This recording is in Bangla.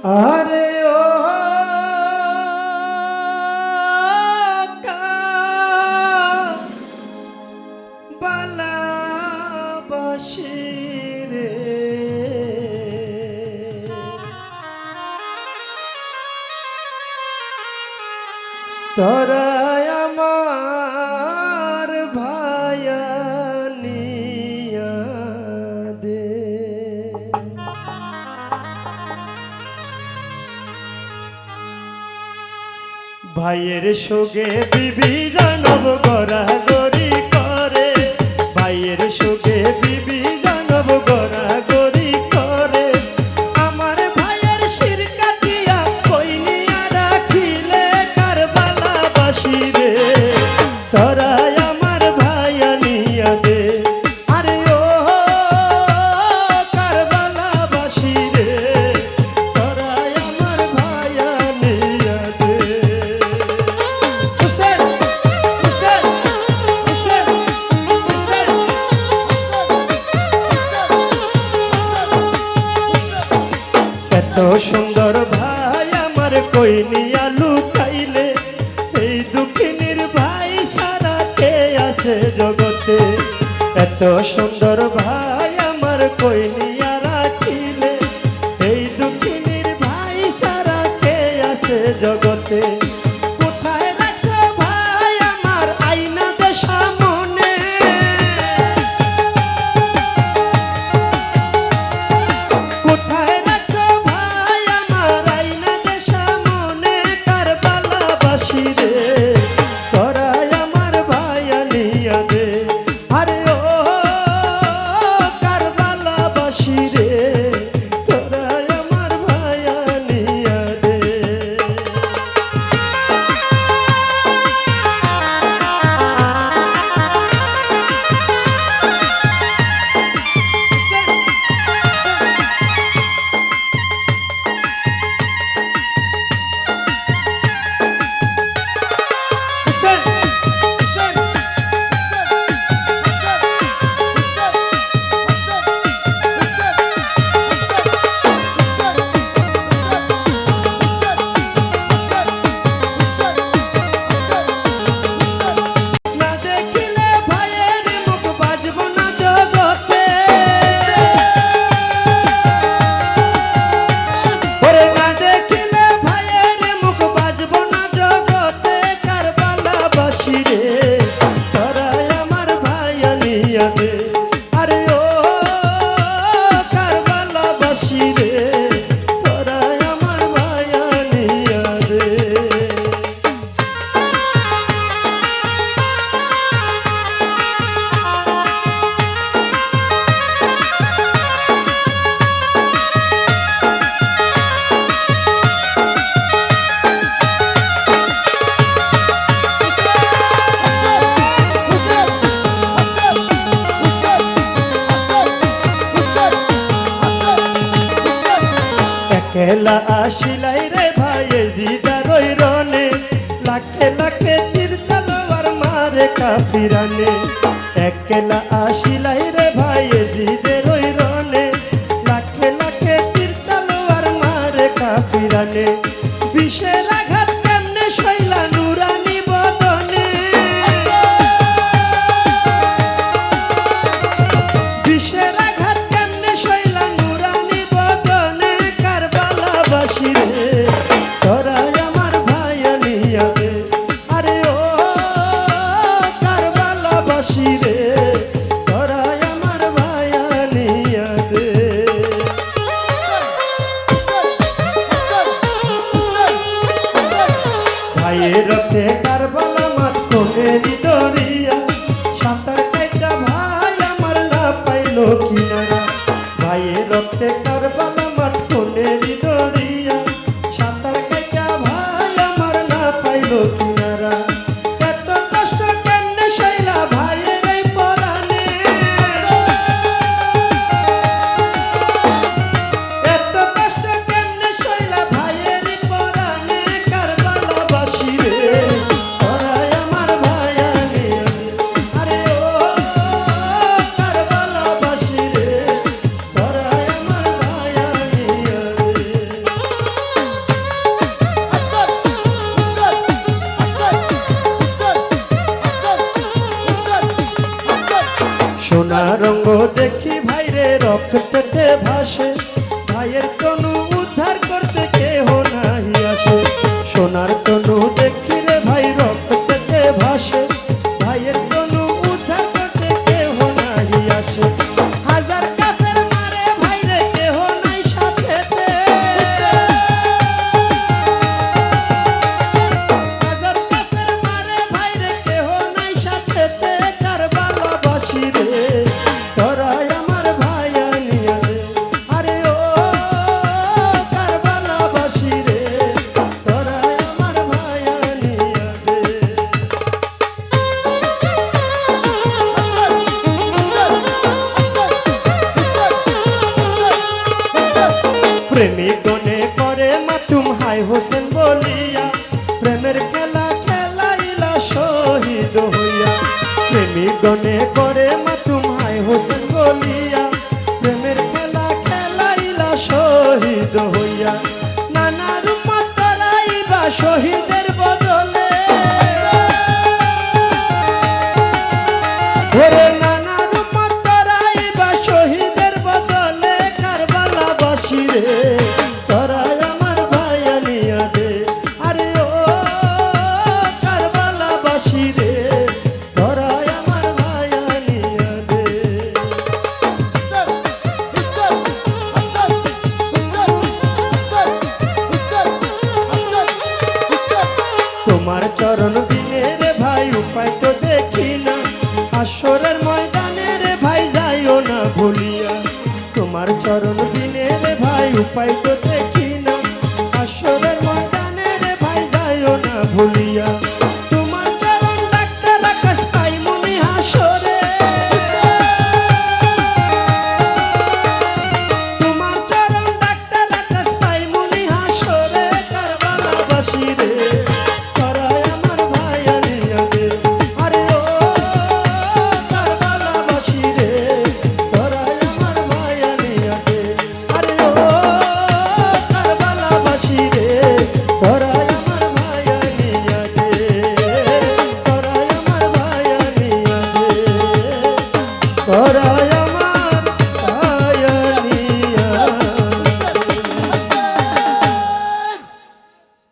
আরে ও বালাবাসি রে, তোরা আমার ভায়ানিয়া দে। ভাইয়ের সোগে বিবি জানব গড়াগড়ি করে, ভাইয়ের সোগে বিবি জানব গড়াগড়ি করে। আমার ভাইয়ের শির কাটিয়া কইনিয়া রাখিলে কার বালাবাসি রে, তোরা আমার ভায়ানিয়া দে। আরে ও কার বালাবাসি রে, তোরা আমার ভায়ানিয়া দে। এত সুন্দর ভাই আমার কইনিয়া লুকাইলে, এই দুঃখিনীর ভাই সারা কে আছে জগতে। এত সুন্দর ভাই আমার কইনিয়া রাখিলে, এই দুঃখিনীর ভাই সারা কে আছে জগতে। কোথায় রাখছো ভাই আমার আইনা দে সামনে, কোথায় রাখছো ভাই আমার আইনা দে সামনে, কার বালাবাসি রে, তোরা আমার ভায়ানিয়া দে। আরে ও কার বালাবাসি রে, তোরা আমার ভায়ানিয়া দে। না দেখিলে ভাইয়ের মুখ বাজব না জগতে, ওরে না দেখিলে ভাইয়ের মুখ বাজব না জগতে, কার বালাবাসি রে, তোরা আমার ভায়ানিয়া দে। আরে ও কার বালাবাসি রে, তোরা আমার ভায়ানিয়া দে। একলা আসিলাই রে ভাই জিদার ওই রনে, লাখে লাখে তীর তলোয়ার মারে কাফিরানে। একলা আসিলাই রে ভাই জিদের ওই রনে, লাখে লাখে তীর তলোয়ার মারে কাফিরানে। বিষের আঘাত কেমনে শৈলা নুরানি বদনে, বিষের আঘাত কেমনে শৈলা নুরানি বদনে, কার বালাবাসি রে, তোরা আমার ভায়ানিয়া দে। আরে ও কার বালাবাসি রে, তোরা আমার ভায়ানিয়া দে। ভাইয়ের রক্তে কার বালা মাত কোনেরি দরিয়া, সাঁতার কাইটা ভাই আমার না পাইল কিনারা। ভাইয়ের রক্তে কার বালা মাত কোনেরি দরিয়া, সাঁতার কাইটা ভাই আমার না পাইল কিনারা। এত কষ্ট কেমনে শৈলা ভাইয়ের এই পরাণে, এত কষ্ট কেমনে শৈলা ভাইয়ের এই পরাণে, কার বালাবাসি রে, রঙ্গ দেখি ভাইরে রক্ততে ভাসে, ভাইয়ের তনু উদ্ধার করতে কেহ নাহি আসে। সোনার তনু দেখি রে ভাই রক্ততে ভাসে, ভাইয়ের তনু উদ্ধার করতে কেহ নাহি আসে। হাজার কাফের মারে ভাইরে কেহ নাই সাথেতে, হাজার কাফের মারে ভাইরে কেহ নাই সাথেতে। কারবালাবাসী রে তোরাই আমার ভাই আনিয়া দে, আরে ও কারবালাবাসী রে তোরাই আমার ভাই আনিয়া দে। প্রেমিক গনে করে মাতুম হাই হোসেন বলিয়া, প্রেমের খেলা খেলাইলা শহীদ হইয়া। প্রেমিক গনে করে মাতুম হাই হোসেন বলিয়া, প্রেমের খেলা খেলাইলা শহীদ হইয়া। নানা রূপ তারাইবা শহীদের বদলে, ওরে নানা রূপ তারাইবা শহীদের বদলে। কারবালাবাসী রে তোরাই আমার ভাই আনিয়া দে, আরে ও কারবালাবাসী রে তোরাই আমার ভাই আনিয়া দে। তোমার চরণ বিনে রে ভাই উপায় তো দেখি না, আসরের ময়দানে রে ভাই যাইও না ভুলিয়া। তোমার চরণ বিনে রে ভাই উপায়